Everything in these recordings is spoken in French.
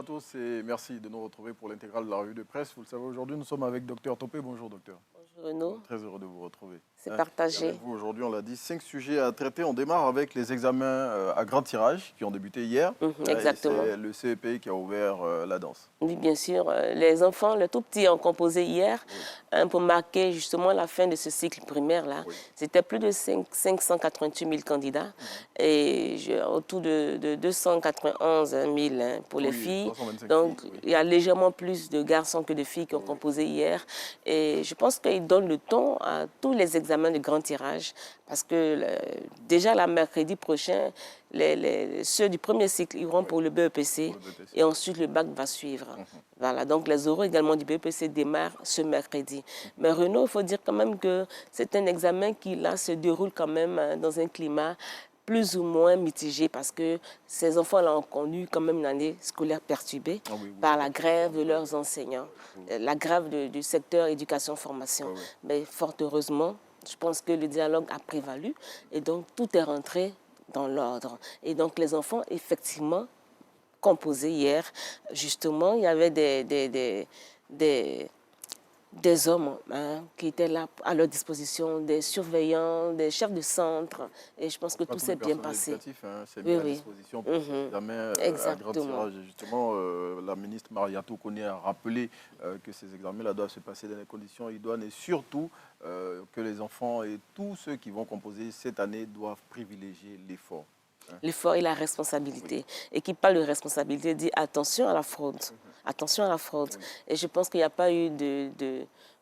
tous et merci de nous retrouver pour l'intégrale de la revue de presse. Vous le savez, aujourd'hui, nous sommes avec Dr Topé. Bonjour, docteur. Bonjour, Renaud. Très heureux de vous retrouver. C'est partagé. Avec vous, aujourd'hui, on l'a dit, 5 sujets à traiter. On démarre avec les examens à grand tirage qui ont débuté hier. Exactement. C'est le CEPI qui a ouvert la danse. Oui, bien sûr. Les enfants, les tout petits ont composé hier pour marquer justement la fin de ce cycle primaire-là. Oui. C'était plus de 588 000 candidats et autour de 291 000 pour les filles. Donc, filles, oui. Il y a légèrement plus de garçons que de filles qui ont composé hier. Et je pense qu'ils donnent le ton à tous les examens de grand tirage parce que déjà, la mercredi prochain, ceux du premier cycle iront pour le BEPC et ensuite le bac va suivre. Voilà, donc les oraux également du BEPC démarrent ce mercredi. Mais Renaud, il faut dire quand même que c'est un examen qui là se déroule quand même dans un climat plus ou moins mitigé parce que ces enfants-là ont connu quand même une année scolaire perturbée par la grève de leurs enseignants, la grève du secteur éducation-formation. Mais fort heureusement, je pense que le dialogue a prévalu et donc tout est rentré dans l'ordre. Et donc les enfants, effectivement, composés hier, justement, il y avait des hommes qui étaient là à leur disposition, des surveillants, des chefs de centre. Et je pense que tout s'est bien passé. C'est mis à disposition pour l'examen à grand tirage. Et justement, la ministre Mariatou Kone a rappelé que ces examens-là doivent se passer dans des conditions idoines et surtout que les enfants et tous ceux qui vont composer cette année doivent privilégier l'effort. L'effort et la responsabilité. Et qui parle de responsabilité dit attention à la fraude. Attention à la fraude. Et je pense qu'il n'y a pas eu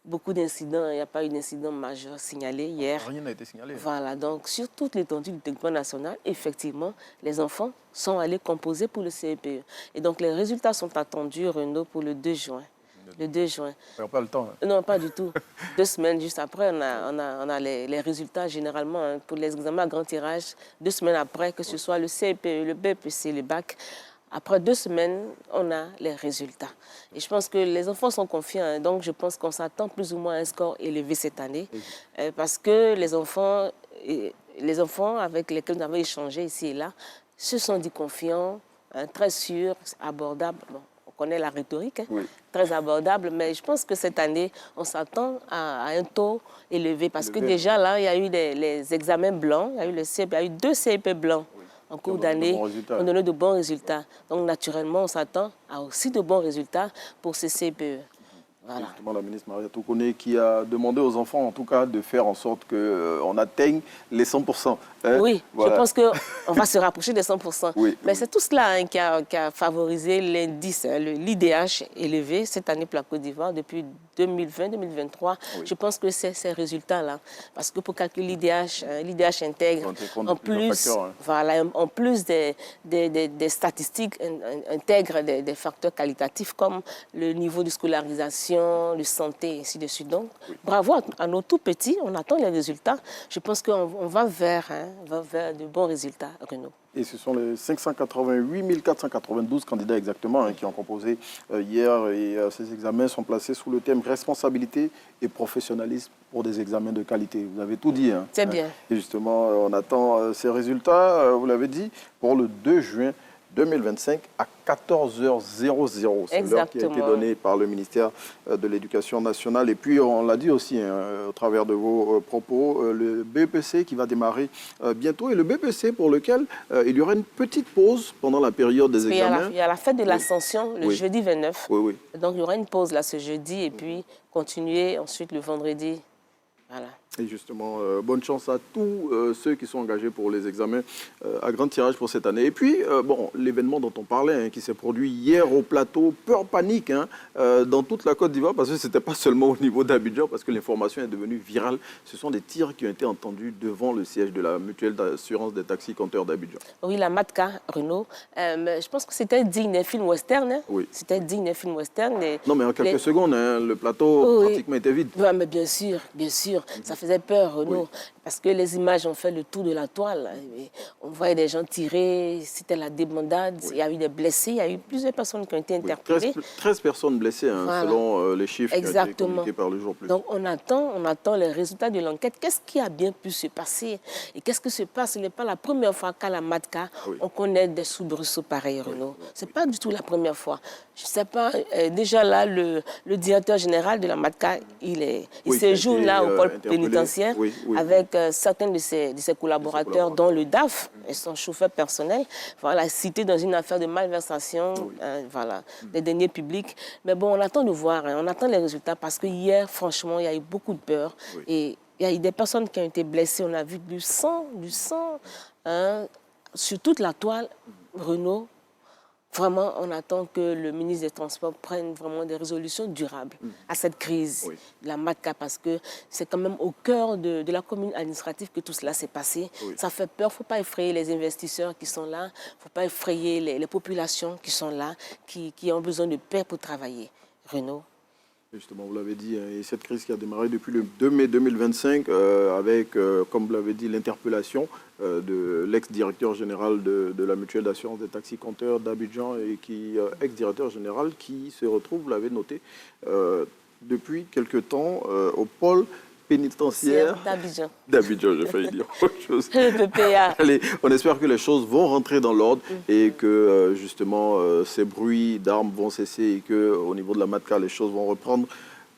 beaucoup d'incidents, il n'y a pas eu d'incident majeur signalé hier. Rien n'a été signalé. Voilà, donc sur toute l'étendue du territoire national, effectivement, les enfants sont allés composer pour le CEPE. Et donc les résultats sont attendus, Renaud, pour le 2 juin. Le 2 juin. On n'a pas le temps. Non, pas du tout. 2 semaines juste après, on a les résultats généralement pour les examens à grand tirage. 2 semaines après, que ce soit le CEPE, le BEPC, le bac. Après 2 semaines, on a les résultats. Et je pense que les enfants sont confiants. Donc, je pense qu'on s'attend plus ou moins à un score élevé cette année. Parce que les enfants avec lesquels nous avons échangé ici et là se sont dit confiants, très sûrs, abordables. Bon, on connaît la rhétorique, très abordable. Mais je pense que cette année, on s'attend à un taux élevé. Parce que déjà, là, il y a eu les examens blancs. Il y a eu le CEP, il y a eu 2 CEP blancs. En cours d'année, on donne de bons résultats. Donc, naturellement, on s'attend à aussi de bons résultats pour ces CPE. Voilà. Justement, la ministre Mariatou Kone qui a demandé aux enfants, en tout cas, de faire en sorte qu'on atteigne les 100%. Oui, voilà. Je pense qu'on va se rapprocher des 100%. Mais c'est tout cela qui a favorisé l'indice, l'IDH élevé cette année pour la Côte d'Ivoire depuis 2020-2023. Je pense que c'est ces résultats-là. Parce que pour calculer l'IDH intègre, en plus des statistiques, intègre des facteurs qualitatifs comme le niveau de scolarisation, de santé, et ainsi de suite. Donc, bravo à nos tout petits, on attend les résultats. Je pense qu'on va vers de bons résultats, Renaud. Et ce sont les 588 492 candidats exactement qui ont composé hier. Et ces examens sont placés sous le thème responsabilité et professionnalisme pour des examens de qualité. Vous avez tout dit. C'est bien. Et justement, on attend ces résultats, vous l'avez dit, pour le 2 juin 2025 à 14h00. C'est l'heure qui a été donnée par le ministère de l'Éducation nationale. Et puis, on l'a dit aussi au travers de vos propos, le BEPC qui va démarrer bientôt. Et le BEPC pour lequel il y aura une petite pause pendant la période des examens. Il y a la fête de l'Ascension le jeudi 29. Donc, il y aura une pause là ce jeudi et puis continuer ensuite le vendredi. Voilà. Et justement, bonne chance à tous ceux qui sont engagés pour les examens à grand tirage pour cette année. Et puis, bon, l'événement dont on parlait, qui s'est produit hier au plateau, peur panique dans toute la Côte d'Ivoire, parce que ce n'était pas seulement au niveau d'Abidjan, parce que l'information est devenue virale. Ce sont des tirs qui ont été entendus devant le siège de la mutuelle d'assurance des taxis compteurs d'Abidjan. Oui, la MATCA, Renaud. Je pense que c'était digne d'un film western. C'était digne d'un film western. Non, mais en quelques secondes, le plateau pratiquement était vide. Oui, mais bien sûr, bien sûr. Ça faisait peur, Renaud, parce que les images ont fait le tour de la toile. On voyait des gens tirer, c'était la débandade, il y a eu des blessés, il y a eu plusieurs personnes qui ont été interpellées. 13 personnes blessées, hein, voilà. Selon les chiffres qui ont été communiqués par le jour plus. Donc on attend les résultats de l'enquête. Qu'est-ce qui a bien pu se passer? Et qu'est-ce qui se passe? Ce n'est pas la première fois qu'à la MATCA, on connaît des soubresauts pareils, Renaud. Ce n'est pas du tout la première fois. Je ne sais pas, déjà là, le directeur général de la MATCA, il séjourne là au pôle pénitentiaire avec certains de ses collaborateurs, dont le DAF et son chauffeur personnel, voilà, cité dans une affaire de malversation, voilà, des deniers publics. Mais bon, on attend de voir, hein, on attend les résultats parce que hier, franchement, il y a eu beaucoup de peur. Et il y a eu des personnes qui ont été blessées. On a vu du sang hein, sur toute la toile, Renaud. Vraiment, on attend que le ministre des Transports prenne vraiment des résolutions durables à cette crise de la MATCA, parce que c'est quand même au cœur de la commune administrative que tout cela s'est passé. Ça fait peur, il ne faut pas effrayer les investisseurs qui sont là, il ne faut pas effrayer les populations qui sont là, qui ont besoin de paix pour travailler. Renaud. Justement, vous l'avez dit, et cette crise qui a démarré depuis le 2 mai 2025 avec, comme vous l'avez dit, l'interpellation de l'ex-directeur général de la mutuelle d'assurance des taxis-compteurs d'Abidjan et ex-directeur général qui se retrouve, vous l'avez noté, depuis quelque temps au pôle pénitentiaire d'Abidjan, j'ai failli dire autre chose. Le PPA. Allez, on espère que les choses vont rentrer dans l'ordre et que justement ces bruits d'armes vont cesser et qu'au niveau de la MATCA, les choses vont reprendre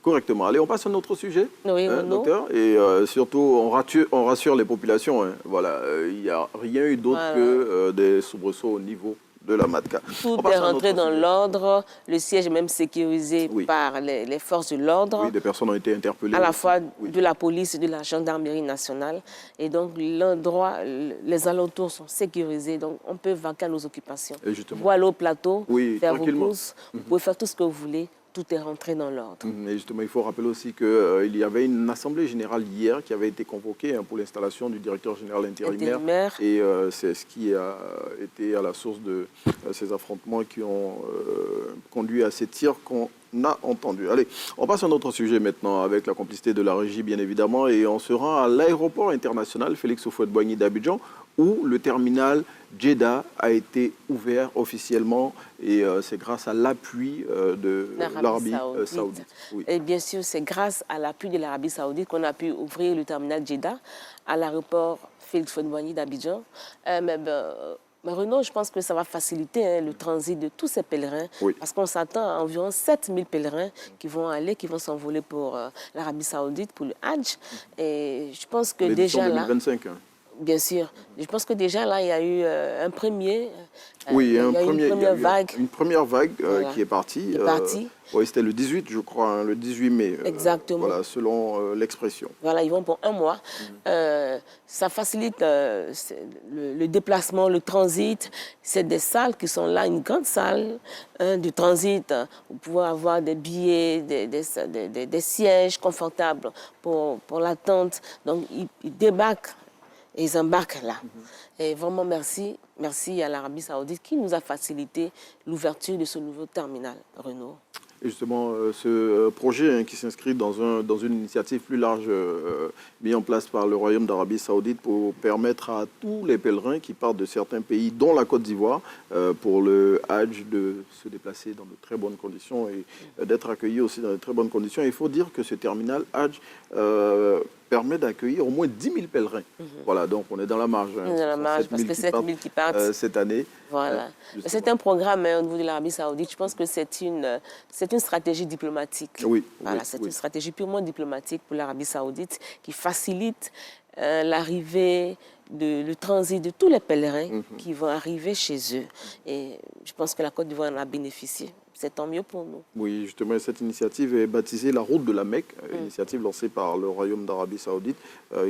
correctement. Allez, on passe à un autre sujet, docteur, et surtout on rassure les populations. Hein. Voilà, il n'y a rien eu d'autre que des soubresauts au niveau de la MATCA. Tout est rentré dans l'ordre, le siège est même sécurisé par les forces de l'ordre. Oui, des personnes ont été interpellées. À la fois de la police et de la gendarmerie nationale. Et donc l'endroit, les alentours sont sécurisés, donc on peut vaquer à nos occupations. Vous allez au plateau, faire vos courses, vous pouvez faire tout ce que vous voulez. Tout est rentré dans l'ordre. Et justement, il faut rappeler aussi qu'il y avait une assemblée générale hier qui avait été convoquée pour l'installation du directeur général intérimaire. Et c'est ce qui a été à la source de ces affrontements qui ont conduit à ces tirs qu'on a entendus. Allez, on passe à un autre sujet maintenant avec la complicité de la régie, bien évidemment. Et on se rend à l'aéroport international Félix Houphouët-Boigny d'Abidjan où le terminal Jeddah a été ouvert officiellement et c'est grâce à l'appui de l'Arabie saoudite. Et bien sûr, c'est grâce à l'appui de l'Arabie saoudite qu'on a pu ouvrir le terminal Jeddah à l'aéroport Félix Houphouët-Boigny d'Abidjan. Mais Renaud, je pense que ça va faciliter le transit de tous ces pèlerins parce qu'on s'attend à environ 7000 pèlerins qui vont s'envoler pour l'Arabie saoudite, pour le Hajj. Et je pense que déjà là... 2025, Bien sûr. Je pense que déjà là, il y a eu un premier... Une première vague qui est partie. Oui, c'était le 18, je crois, le 18 mai. Exactement. Voilà, selon l'expression. Voilà, ils vont pour un mois. Ça facilite le déplacement, le transit. C'est des salles qui sont là, une grande salle de transit. Vous pouvez avoir des billets, des sièges confortables pour l'attente. Donc, ils débarquent. Et ils embarquent là. Et vraiment, merci à l'Arabie saoudite qui nous a facilité l'ouverture de ce nouveau terminal, Renaud. Et justement, ce projet qui s'inscrit dans une initiative plus large mise en place par le Royaume d'Arabie saoudite pour permettre à tous les pèlerins qui partent de certains pays, dont la Côte d'Ivoire, pour le Hajj, de se déplacer dans de très bonnes conditions et d'être accueillis aussi dans de très bonnes conditions. Et il faut dire que ce terminal Hajj permet d'accueillir au moins 10 000 pèlerins. Voilà, donc on est dans la marge. On est dans la marge parce que 7 000 qui partent cette année. Voilà. C'est un programme au niveau de l'Arabie saoudite. Je pense que c'est une stratégie diplomatique. C'est une stratégie purement diplomatique pour l'Arabie saoudite qui facilite l'arrivée, le transit de tous les pèlerins qui vont arriver chez eux. Et je pense que la Côte d'Ivoire en a bénéficié. C'est tant mieux pour nous. Oui, justement, cette initiative est baptisée la route de la Mecque, initiative lancée par le Royaume d'Arabie saoudite,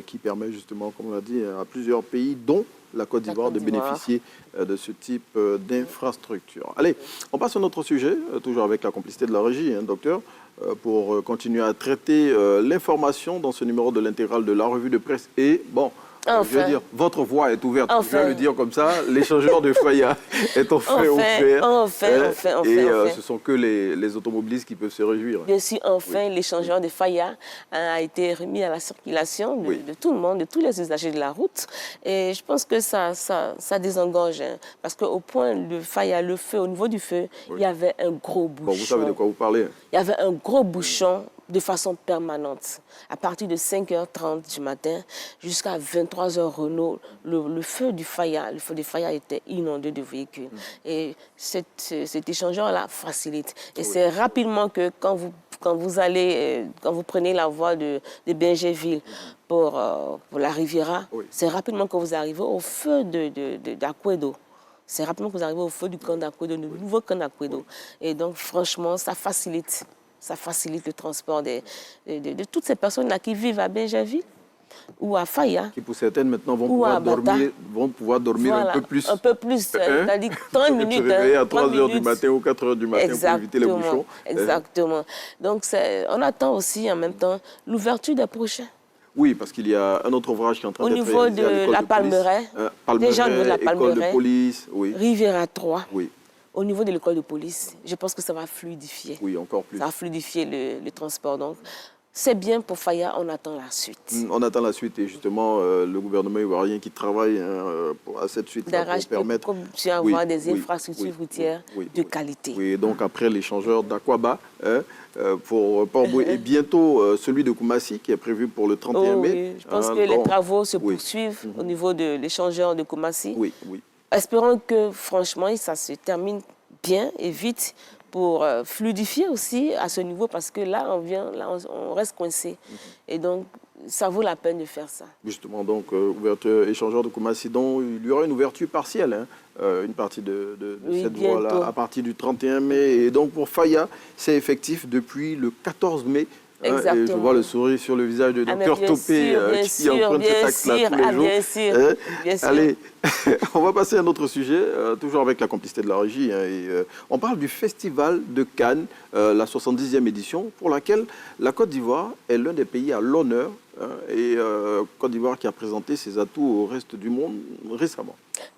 qui permet justement, comme on l'a dit, à plusieurs pays, dont la Côte d'Ivoire, de bénéficier de ce type d'infrastructure. Allez, on passe à un autre sujet, toujours avec la complicité de la régie, docteur, pour continuer à traiter l'information dans ce numéro de l'intégrale de la revue de presse. Et bon, Enfin. Je veux dire, votre voie est ouverte. Enfin. Je vais le dire comme ça. L'échangeur de Faya est enfin ouvert. Enfin. Ce sont que les automobilistes qui peuvent se réjouir. Bien sûr, enfin, l'échangeur de Faya a été remis à la circulation de tout le monde, de tous les usagers de la route. Et je pense que ça désengorge. Hein, parce qu'au point de Faya, le feu, au niveau du feu, il y avait un gros bouchon. Bon, vous savez de quoi vous parlez. Il y avait un gros bouchon de façon permanente. À partir de 5h30 du matin jusqu'à 23h, Renault, le feu du Faya était inondé de véhicules. Et cet échangeur-là facilite. Et c'est rapidement que quand vous prenez la voie de Bingerville pour la Riviera, c'est rapidement que vous arrivez au feu d'Aquedo. C'est rapidement que vous arrivez au feu du camp d'Aquedo, le nouveau camp d'Aquedo. Et donc, franchement, ça facilite le transport de toutes ces personnes-là qui vivent à Bingerville ou à Faya. Qui, pour certaines, maintenant, vont pouvoir dormir voilà, un peu plus. Un peu plus, c'est-à-dire 30 minutes. Se réveiller à 3h du matin ou 4h du matin pour éviter les bouchons. Exactement. Donc, on attend aussi, en même temps, l'ouverture des prochains. Oui, parce qu'il y a un autre ouvrage qui est en train d'être réalisé au niveau de la Palmeraie, déjà au niveau de la Palmeraie, école de police, Riviera 3. Oui. Au niveau de l'école de police, je pense que ça va fluidifier. Oui, encore plus. Ça va fluidifier le transport. Donc, c'est bien pour Faya, on attend la suite. On attend la suite et justement, le gouvernement ivoirien qui travaille à cette suite pour permettre avoir des infrastructures routières de qualité. Oui, donc après l'échangeur d'Aquaba pour Port-Boué et bientôt celui de Koumassi qui est prévu pour le 31 mai. Oui, je pense que les travaux se poursuivent au niveau de l'échangeur de Koumassi. Oui. Espérons que franchement, ça se termine bien et vite pour fluidifier aussi à ce niveau parce que là, on reste coincé. Et donc, ça vaut la peine de faire ça. Justement, donc, ouverture, échangeur de Koumassi, dont il y aura une ouverture partielle, une partie de cette voie-là à partir du 31 mai. Et donc, pour Faya, c'est effectif depuis le 14 mai. Exactement. Et je vois le sourire sur le visage de Dr Topé qui emprunte cet axe-là tous les jours. Bien sûr. Allez, on va passer à un autre sujet, toujours avec la complicité de la régie. On parle du Festival de Cannes, la 70e édition, pour laquelle la Côte d'Ivoire est l'un des pays à l'honneur. Et Côte d'Ivoire qui a présenté ses atouts au reste du monde récemment.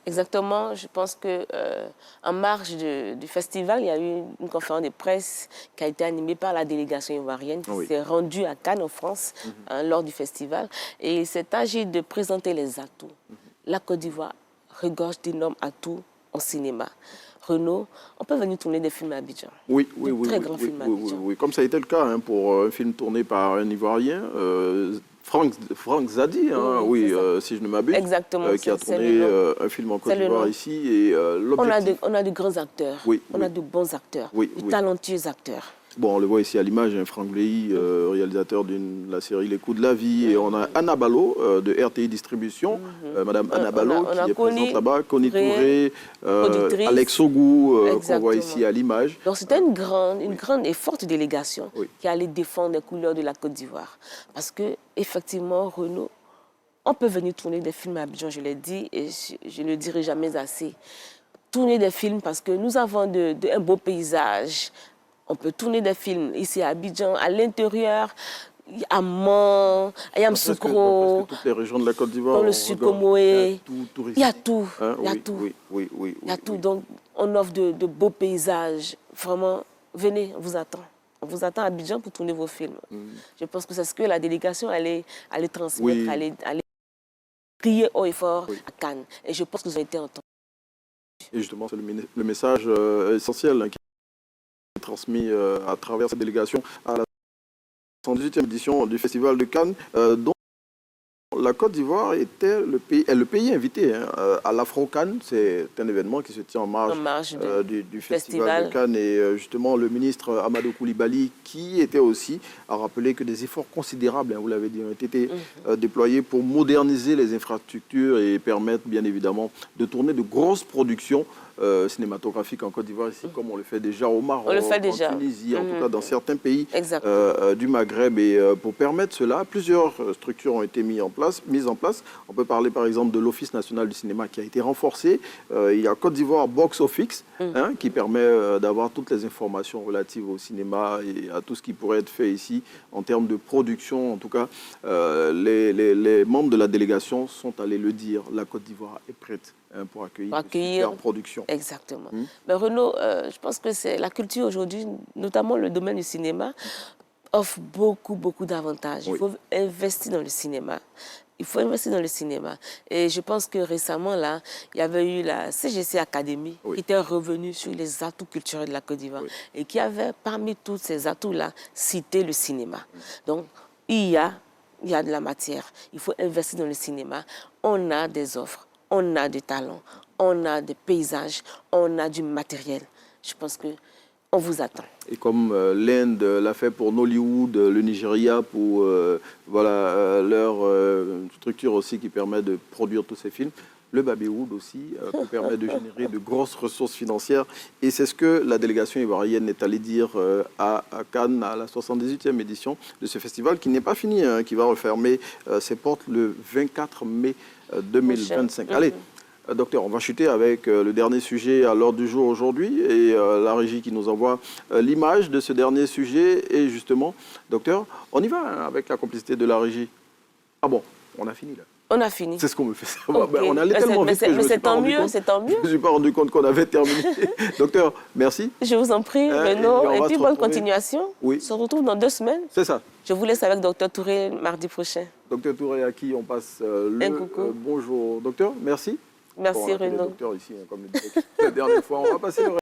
Exactement. Je pense qu'en marge du festival, il y a eu une conférence de presse qui a été animée par la délégation ivoirienne qui s'est rendue à Cannes, en France, lors du festival. Et il s'est agi de présenter les atouts. La Côte d'Ivoire regorge d'énormes atouts en cinéma. Renault, on peut venir tourner des films à Abidjan. Oui. Très grands films à Abidjan. Oui, comme ça a été le cas pour un film tourné par un Ivoirien, Franck Zadi, si je ne m'abuse, qui a tourné un film en Côte d'Ivoire ici. Et on a de grands acteurs, on a de bons acteurs, de talentueux acteurs. Bon, on le voit ici à l'image, Franck Léhy, réalisateur de la série Les Coups de la vie. Et on a Anna Ballot de RTI Distribution, Madame Anna Ballot qui est présente là-bas, Connie Touré, Alex Ogou, qu'on voit ici à l'image. Donc c'était une grande et forte délégation qui allait défendre les couleurs de la Côte d'Ivoire. Parce qu'effectivement, Renault, on peut venir tourner des films à Abidjan, je l'ai dit, et je ne le dirai jamais assez. Tourner des films parce que nous avons un beau paysage. On peut tourner des films ici à Abidjan, à l'intérieur, à Mans, à Yamoussoukro, toutes les régions de la Côte d'Ivoire. dans le Sukomoé. Il y a tout. Oui. Il y a tout. Donc, on offre de beaux paysages. Vraiment, venez, on vous attend. On vous attend à Abidjan pour tourner vos films. Je pense que c'est ce que la délégation allait transmettre, allait crier haut et fort à Cannes. Et je pense que vous avez été entendus. Et justement, c'est le message essentiel qui est transmis à travers cette délégation à la 118e édition du Festival de Cannes, dont la Côte d'Ivoire est le pays invité à l'Afro-Cannes. C'est un événement qui se tient en marge du Festival de Cannes. Et justement, le ministre Amadou Koulibaly, qui était aussi, a rappelé que des efforts considérables, vous l'avez dit, ont été déployés pour moderniser les infrastructures et permettre, bien évidemment, de tourner de grosses productions cinématographique en Côte d'Ivoire, ici, comme on le fait déjà au Maroc, en Tunisie, en tout cas dans certains pays du Maghreb. Et pour permettre cela, plusieurs structures ont été mises en place. mises en place. On peut parler par exemple de l'Office national du cinéma qui a été renforcé. Il y a Côte d'Ivoire Box Office qui permet d'avoir toutes les informations relatives au cinéma et à tout ce qui pourrait être fait ici en termes de production. En tout cas, les membres de la délégation sont allés le dire. La Côte d'Ivoire est prête pour accueillir une super production. Exactement. Mais Renaud, je pense que c'est la culture aujourd'hui, notamment le domaine du cinéma, offre beaucoup d'avantages. Il faut investir dans le cinéma. Il faut investir dans le cinéma. Et je pense que récemment, là, il y avait eu la CGC Academy qui était revenue sur les atouts culturels de la Côte d'Ivoire et qui avait, parmi tous ces atouts-là, cité le cinéma. Donc, il y a de la matière. Il faut investir dans le cinéma. On a des offres, on a des talents, on a des paysages, on a du matériel. Je pense que on vous attend. Et comme l'Inde l'a fait pour Nollywood, le Nigeria pour leur structure aussi qui permet de produire tous ces films, le Babywood aussi permet de générer de grosses ressources financières. Et c'est ce que la délégation ivoirienne est allée dire à Cannes, à la 78e édition de ce festival, qui n'est pas fini, qui va refermer ses portes le 24 mai 2025. Allez. Docteur, on va chuter avec le dernier sujet à l'ordre du jour aujourd'hui et la régie qui nous envoie l'image de ce dernier sujet. Et justement, docteur, on y va avec la complicité de la régie. Ah bon, on a fini là. On a fini. C'est ce qu'on me fait savoir. Okay. On allait tellement vite que je me suis pas rendu compte. C'est tant mieux. Je ne me suis pas rendu compte qu'on avait terminé. Docteur, merci. Je vous en prie, Renaud. Et puis bonne continuation. Oui. On se retrouve dans 2 semaines. C'est ça. Je vous laisse avec Docteur Touré mardi prochain. Docteur Touré, à qui on passe le bonjour. Docteur, merci. Merci, bon, Renaud. Docteur ici, comme le la dernière fois, on va passer le